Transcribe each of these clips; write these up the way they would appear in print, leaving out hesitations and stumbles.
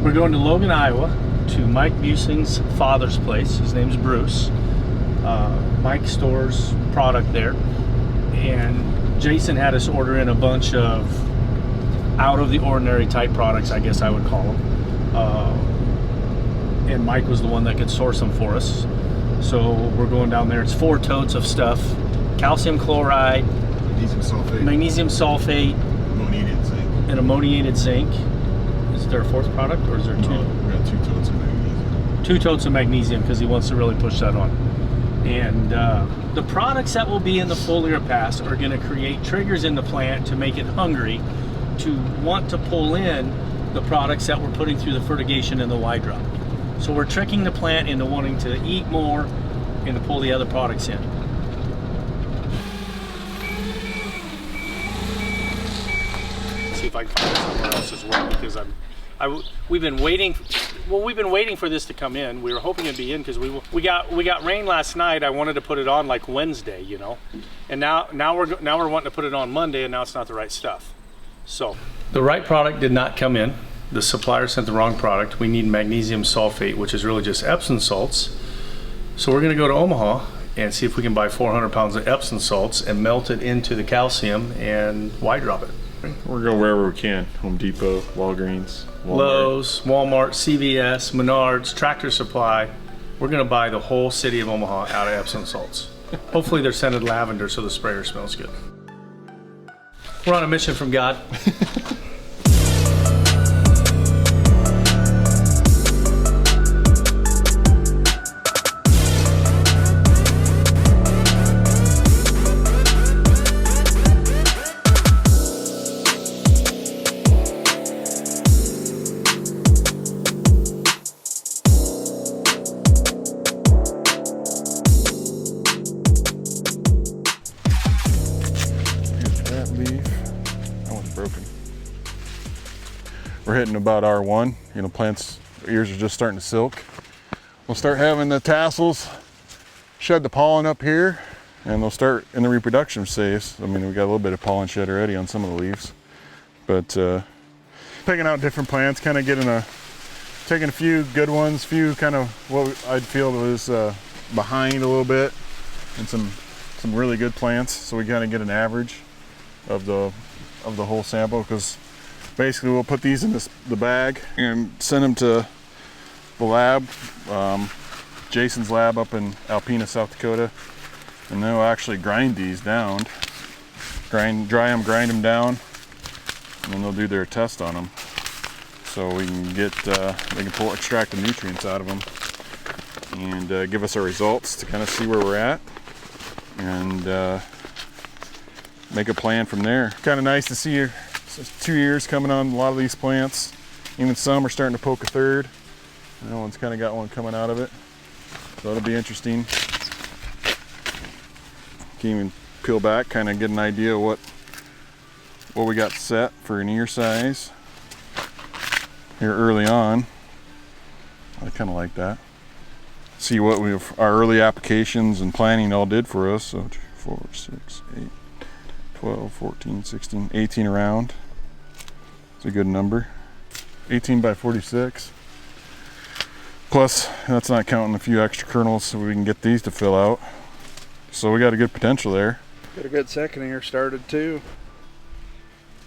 We're going to Logan, Iowa, to Mike Busing's father's place. His name's Bruce. Mike stores product there, and Jason had us order in a bunch of out of the ordinary type products, I guess I would call them. And Mike was the one that could source them for us. So we're going down there. It's 4 totes of stuff: calcium chloride, magnesium sulfate, ammoniated zinc, and ammoniated zinc. Is there a 4th product, or is there 2? No, we got 2 totes of magnesium. 2 totes of magnesium, because he wants to really push that on. And the products that will be in the foliar pass are going to create triggers in the plant to make it hungry to want to pull in the products that we're putting through the fertigation and the Y drop. So we're tricking the plant into wanting to eat more and to pull the other products in. See if I can find it somewhere else as well, because we've been waiting. Well, we've been waiting for this to come in. We were hoping it'd be in because we got rain last night. I wanted to put it on like Wednesday, you know, and now we're wanting to put it on Monday, and now it's not the right stuff. So the right product did not come in. The supplier sent the wrong product. We need magnesium sulfate, which is really just Epsom salts. So we're going to go to Omaha and see if we can buy 400 pounds of Epsom salts and melt it into the calcium and Y drop it. We're going wherever we can. Home Depot, Walgreens, Walmart. Lowe's, Walmart, CVS, Menards, Tractor Supply. We're going to buy the whole city of Omaha out of Epsom salts. Hopefully they're scented lavender so the sprayer smells good. We're on a mission from God. We're hitting about R1. You know, plants' ears are just starting to silk. We'll start having the tassels shed the pollen up here, and they'll start in the reproduction phase. I mean, we got a little bit of pollen shed already on some of the leaves, but picking out different plants, kind of taking a few good ones, few kind of what I'd feel was behind a little bit, and some really good plants, so we kind of get an average of the whole sample. Because basically we'll put these in the bag and send them to the lab, Jason's lab up in Alpena, South Dakota, and they'll actually grind these down, dry them down, and then they'll do their test on them, so we can get they can extract the nutrients out of them and give us our results to kind of see where we're at and make a plan from there. Kind of nice to see 2 years coming on a lot of these plants. Even some are starting to poke a third. That one's kind of got one coming out of it, so it'll be interesting. Can even peel back, kind of get an idea of what we got set for an ear size here early on. I kind of like that. See what our early applications and planning all did for us. So 4, 6, 8, 12, 14, 16, 18 around. It's a good number. 18 by 46. Plus, that's not counting a few extra kernels, so we can get these to fill out. So we got a good potential there. Got a good second ear started too.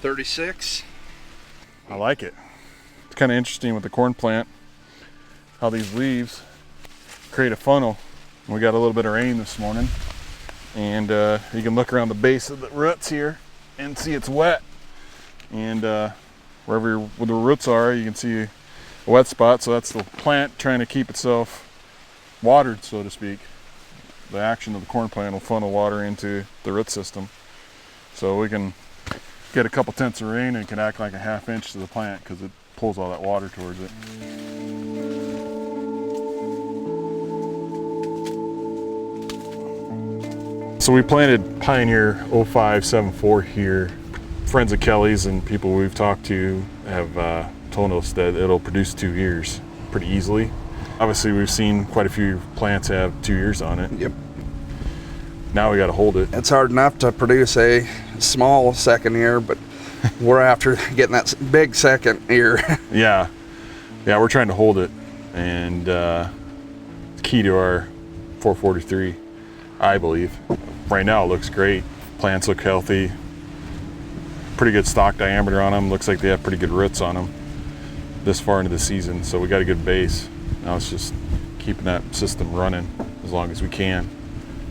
36. I like it. It's kind of interesting with the corn plant, how these leaves create a funnel. We got a little bit of rain this morning, and you can look around the base of the roots here and see it's wet. And wherever where the roots are, you can see a wet spot. So that's the plant trying to keep itself watered, so to speak. The action of the corn plant will funnel water into the root system. So we can get a couple tenths of rain and it can act like a ½ inch to the plant because it pulls all that water towards it. So we planted Pioneer 0574 here. Friends of Kelly's and people we've talked to have told us that it'll produce 2 ears pretty easily. Obviously we've seen quite a few plants have 2 ears on it. Yep. Now we got to hold it. It's hard enough to produce a small second ear, but we're after getting that big second ear. Yeah. yeah, we're trying to hold it, and it's key to our 443, I believe. Right now it looks great. Plants look healthy. Pretty good stalk diameter on them. Looks like they have pretty good roots on them this far into the season, so we got a good base. Now it's just keeping that system running as long as we can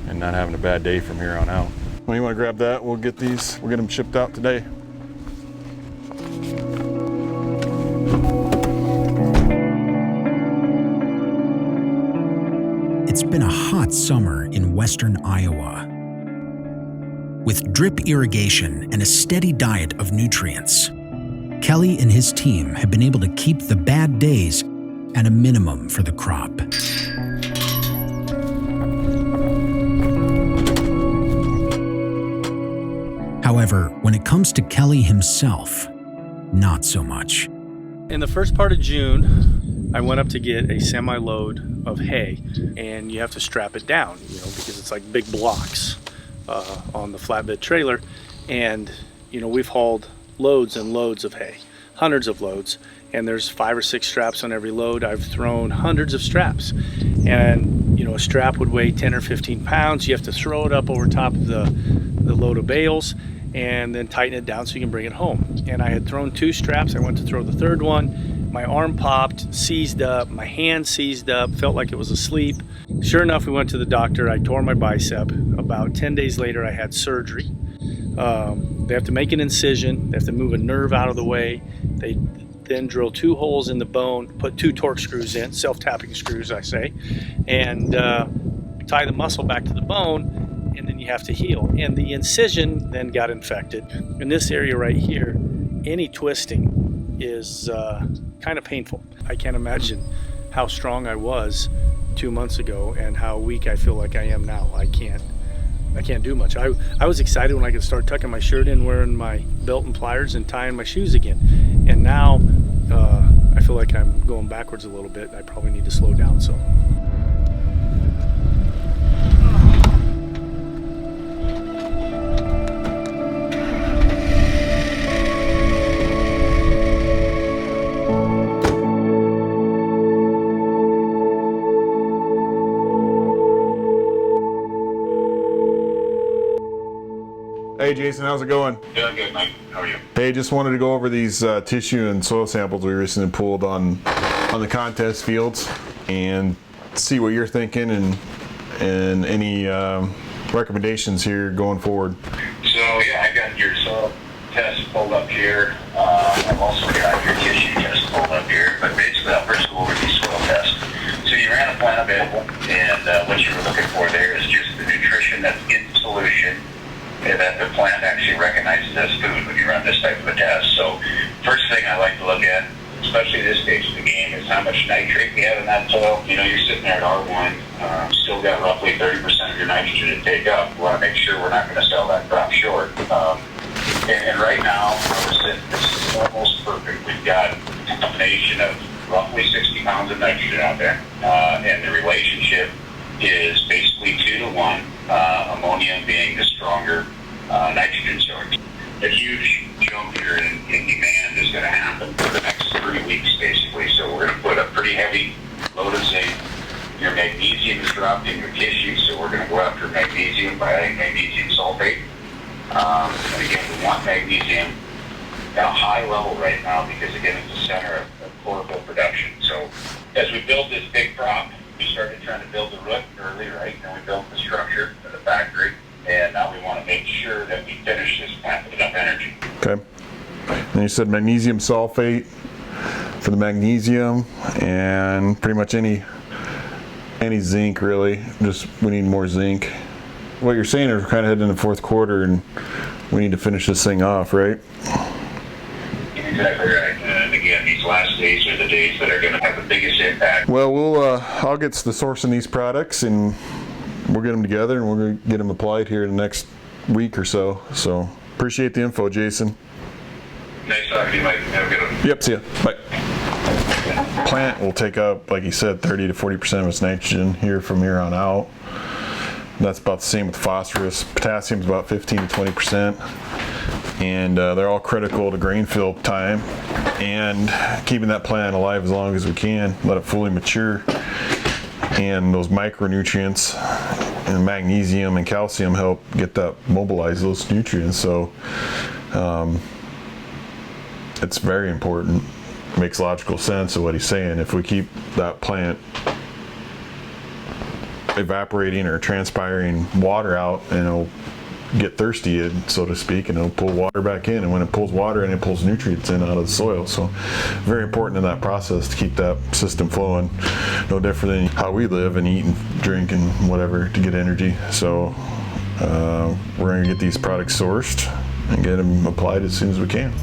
and not having a bad day from here on out. Well, you want to grab that? We'll get them shipped out today. It's been a hot summer in western Iowa. With drip irrigation and a steady diet of nutrients, Kelly and his team have been able to keep the bad days at a minimum for the crop. However, when it comes to Kelly himself, not so much. In the first part of June, I went up to get a semi-load of hay, and you have to strap it down, because it's like big blocks on the flatbed trailer. And, we've hauled loads and loads of hay, hundreds of loads, and there's 5 or 6 straps on every load. I've thrown hundreds of straps, and, a strap would weigh 10 or 15 pounds. You have to throw it up over top of the load of bales and then tighten it down so you can bring it home. And I had thrown 2 straps. I went to throw the third one. My arm popped, seized up, my hand seized up, felt like it was asleep. Sure enough, we went to the doctor. I tore my bicep. About 10 days later, I had surgery. They have to make an incision. They have to move a nerve out of the way. They then drill 2 holes in the bone, put 2 torque screws in, self-tapping screws, I say, and tie the muscle back to the bone, and then you have to heal. And the incision then got infected. In this area right here, any twisting is kind of painful. I can't imagine how strong I was 2 months ago and how weak I feel like I am now. I can't do much. I was excited when I could start tucking my shirt in, wearing my belt and pliers, and tying my shoes again. And now I feel like I'm going backwards a little bit. I probably need to slow down some. Hey Jason, how's it going? Doing good, Mike. How are you? Hey, just wanted to go over these tissue and soil samples we recently pulled on the contest fields and see what you're thinking and any recommendations here going forward. So yeah, I got your soil test pulled up here. I've also got your tissue test pulled up here. But basically, I'll first go over the soil test. So you ran a plant available, and what you were looking for there is just the nutrition that's in solution, and that the plant actually recognizes as food when you run this type of a test. So first thing I like to look at, especially this stage of the game, is how much nitrate we have in that soil. You're sitting there at R1, still got roughly 30% of your nitrogen to take up. We want to make sure we're not going to sell that crop short. And right now, this is almost perfect. We've got a combination of roughly 60 pounds of nitrogen out there, and the relationship is basically 2 to 1, ammonium being the stronger nitrogen source. A huge jump here in demand is going to happen for the next 3 weeks, basically. So we're going to put a pretty heavy load of zinc. Your magnesium is dropped in your tissue, so we're going to go after magnesium by adding magnesium sulfate. And again, we want magnesium at a high level right now because, again, it's the center of chlorophyll production. So as we build this big crop, we started trying to build the root early, right? And we built the structure for the factory. And now we want to make sure that we finish this plant with enough energy. Okay. And you said magnesium sulfate for the magnesium, and pretty much any zinc really. Just we need more zinc. What you're saying is we're kind of heading in the fourth quarter, and we need to finish this thing off, right? Exactly right. And again, these last days are the days that are going to have the biggest impact. Well, I'll get to the sourcing these products, and we'll get them together, and we're going to get them applied here in the next week or so. So appreciate the info, Jason. Nice talking to you, Mike. Have a good one. Yep, see ya. Bye. Plant will take up, like you said, 30 to 40% of its nitrogen here from here on out. That's about the same with phosphorus. Potassium's about 15 to 20%. and they're all critical to grain fill time and keeping that plant alive as long as we can, let it fully mature. And those micronutrients and magnesium and calcium help get that, mobilize those nutrients. So it's very important. Makes logical sense of what he's saying. If we keep that plant evaporating or transpiring water out, and it'll get thirsty, so to speak, and it'll pull water back in, and when it pulls water in, it pulls nutrients in out of the soil. So very important in that process to keep that system flowing. No different than how we live and eat and drink and whatever to get energy. So we're going to get these products sourced and get them applied as soon as we can.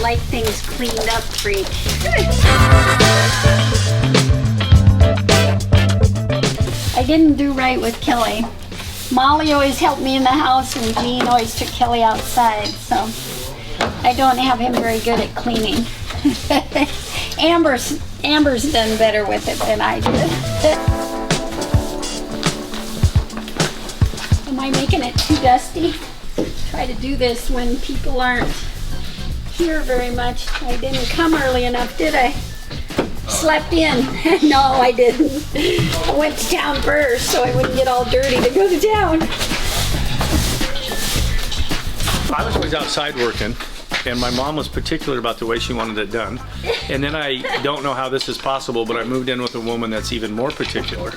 Like things cleaned up freak. I didn't do right with Kelly. Molly always helped me in the house and Jean always took Kelly outside, so I don't have him very good at cleaning. Amber's done better with it than I did. Am I making it too dusty? Try to do this when people aren't here very much. I didn't come early enough, did I? Slept in. No, I didn't. I went to town first so I wouldn't get all dirty to go to town. I was always outside working, and my mom was particular about the way she wanted it done. And then I don't know how this is possible, but I moved in with a woman that's even more particular.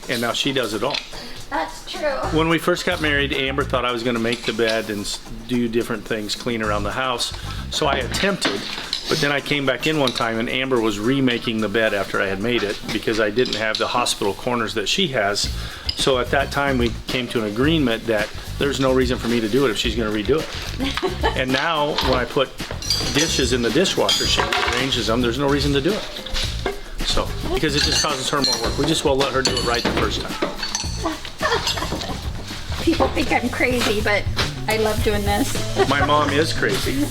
And now she does it all. That's true. When we first got married, Amber thought I was going to make the bed and do different things, clean around the house. So I attempted, but then I came back in one time and Amber was remaking the bed after I had made it because I didn't have the hospital corners that she has. So at that time we came to an agreement that there's no reason for me to do it if she's going to redo it. And now when I put dishes in the dishwasher, she arranges them. There's no reason to do it. So, because it just causes her more work. We just won't let her do it right the first time. People think I'm crazy, but I love doing this. My mom is crazy,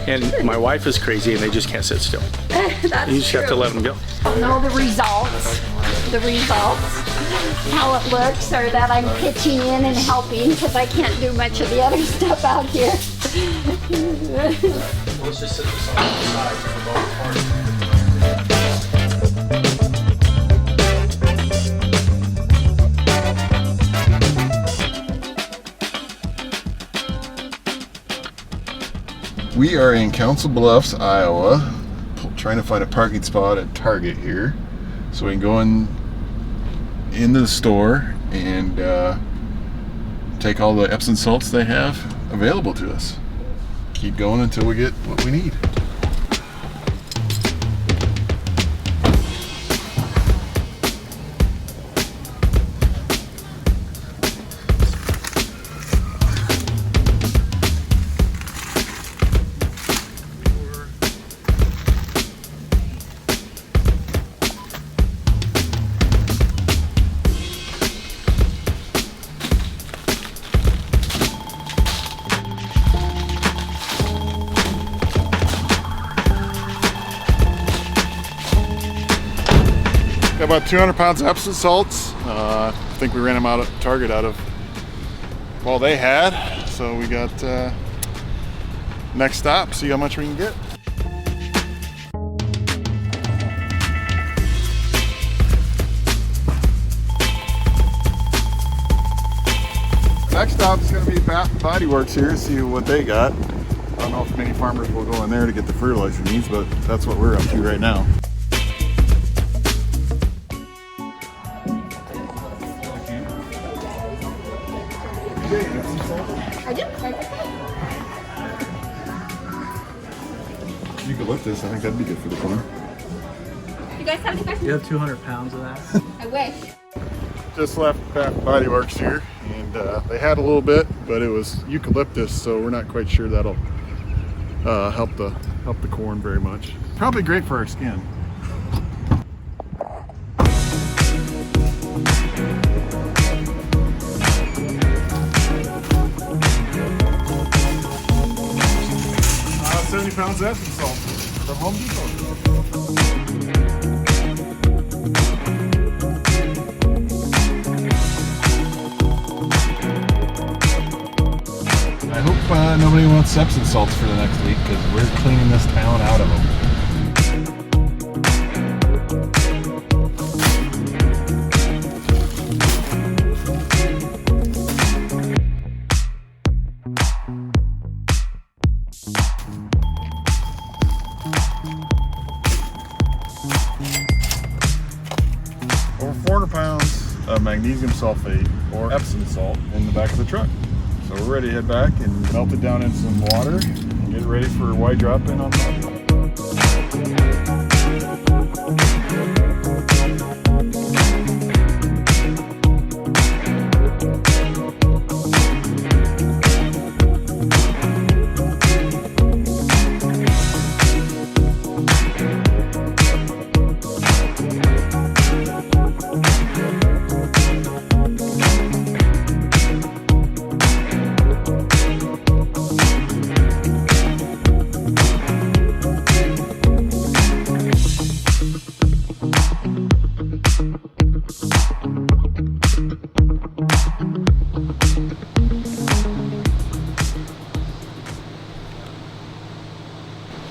and my wife is crazy, and they just can't sit still. That's You just have to let them go. know the results. How it looks, or that I'm pitching in and helping because I can't do much of the other stuff out here. Let's just set this on the side for both parts. We are in Council Bluffs, Iowa, trying to find a parking spot at Target here, so we can go into the store and take all the Epsom salts they have available to us. Keep going until we get what we need. Got about 200 pounds of Epsom salts. I think we ran them out at Target out of, well, they had. So we got next stop, see how much we can get. Next stop is going to be Bath & Body Works here, see what they got. I don't know if many farmers will go in there to get the fertilizer needs, but that's what we're up to right now. I do. You could lift this, I think that'd be good for the corn. You guys have any questions? You have 200 pounds of that? I wish. Just left Bath & Body Works here, and they had a little bit, but it was eucalyptus, so we're not quite sure that'll help the corn very much. Probably great for our skin. pounds Epsom salt from Home Depot. I hope nobody wants Epsom salts for the next week because we're cleaning this town out of them. Over 400 pounds of magnesium sulfate or Epsom salt in the back of the truck. So we're ready to head back and melt it down in some water and get it ready for wide drop in on top.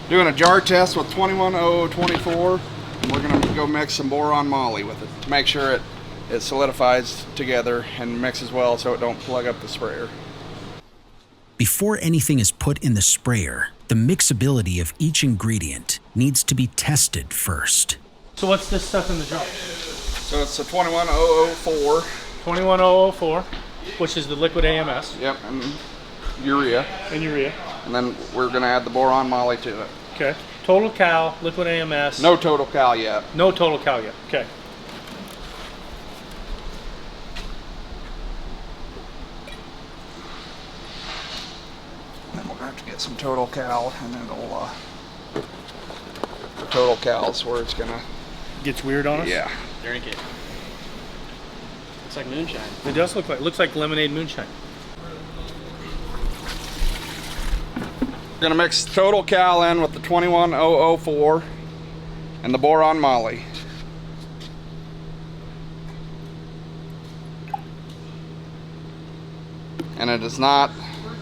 Doing a jar test with 210024, and we're gonna go mix some boron moly with it to make sure it solidifies together and mixes well so it don't plug up the sprayer. Before anything is put in the sprayer, the mixability of each ingredient needs to be tested first. So what's this stuff in the jar? So it's the 21004. 21004, which is the liquid AMS. Yep, and urea. And urea. And then we're gonna add the boron moly to it. Okay. Total cal, liquid AMS. No total cal yet. No total cal yet. Okay. Then we'll have to get some total cal, and it'll the total cal is where it's gonna. Gets weird on us? Yeah. Drink it. Looks like moonshine. It does looks like lemonade moonshine. We're gonna mix total cal in with the 21004 and the boron moly. And it is not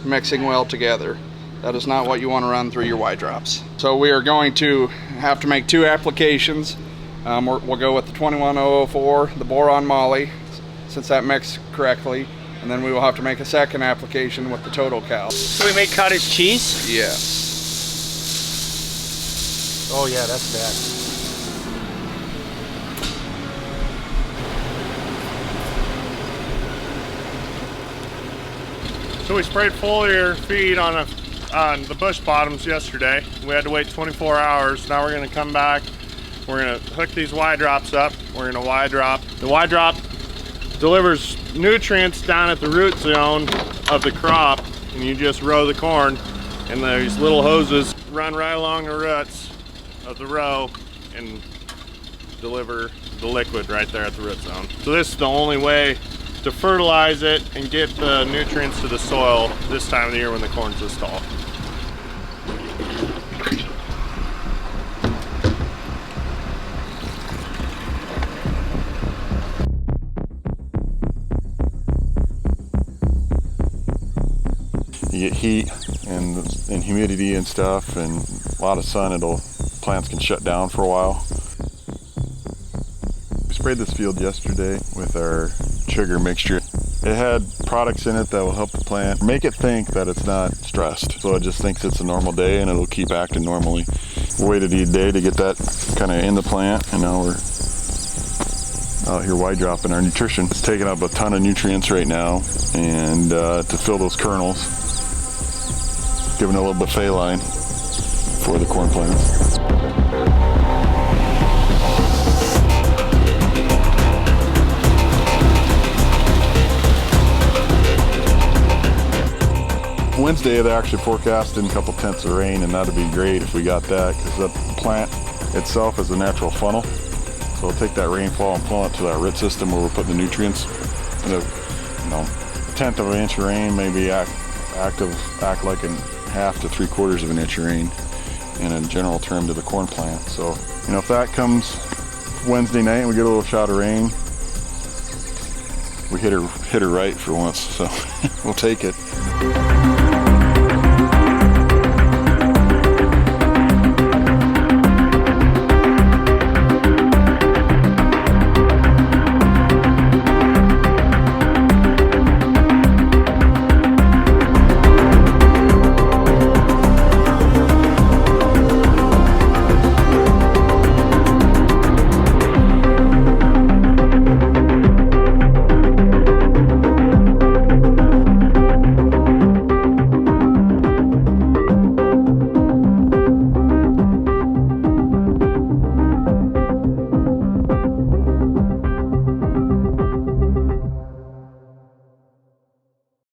mixing well together. That is not what you want to run through your Y drops. So we are going to have to make two applications. We'll go with the 21004, the boron moly, since that mixed correctly. And then we will have to make a second application with the total cal. So we make cottage cheese? Yes. Oh yeah, that's bad. So we sprayed foliar feed on the bush bottoms yesterday. We had to wait 24 hours. Now we're gonna come back. We're gonna hook these Y drops up. We're gonna Y drop. The Y drop delivers nutrients down at the root zone of the crop, and you just row the corn, and these little hoses run right along the roots of the row and deliver the liquid right there at the root zone. So this is the only way to fertilize it and get the nutrients to the soil this time of the year when the corn's this tall. You get heat and humidity and stuff, and a lot of sun, plants can shut down for a while. We sprayed this field yesterday with our sugar mixture. It had products in it that will help the plant make it think that it's not stressed. So it just thinks it's a normal day and it'll keep acting normally. We waited a day to get that kind of in the plant, and now we're out here Y dropping our nutrition. It's taking up a ton of nutrients right now, and to fill those kernels, giving it a little buffet line for the corn plants. Wednesday they're actually forecasting a couple tenths of rain, and that'd be great if we got that, because the plant itself is a natural funnel. So we'll take that rainfall and funnel it to that root system where we're putting the nutrients. And a tenth of an inch of rain maybe act like a half to 3/4 of an inch of rain. in a general term to the corn plant. So, you know, if that comes Wednesday night and we get a little shot of rain, we hit her right for once, so we'll take it.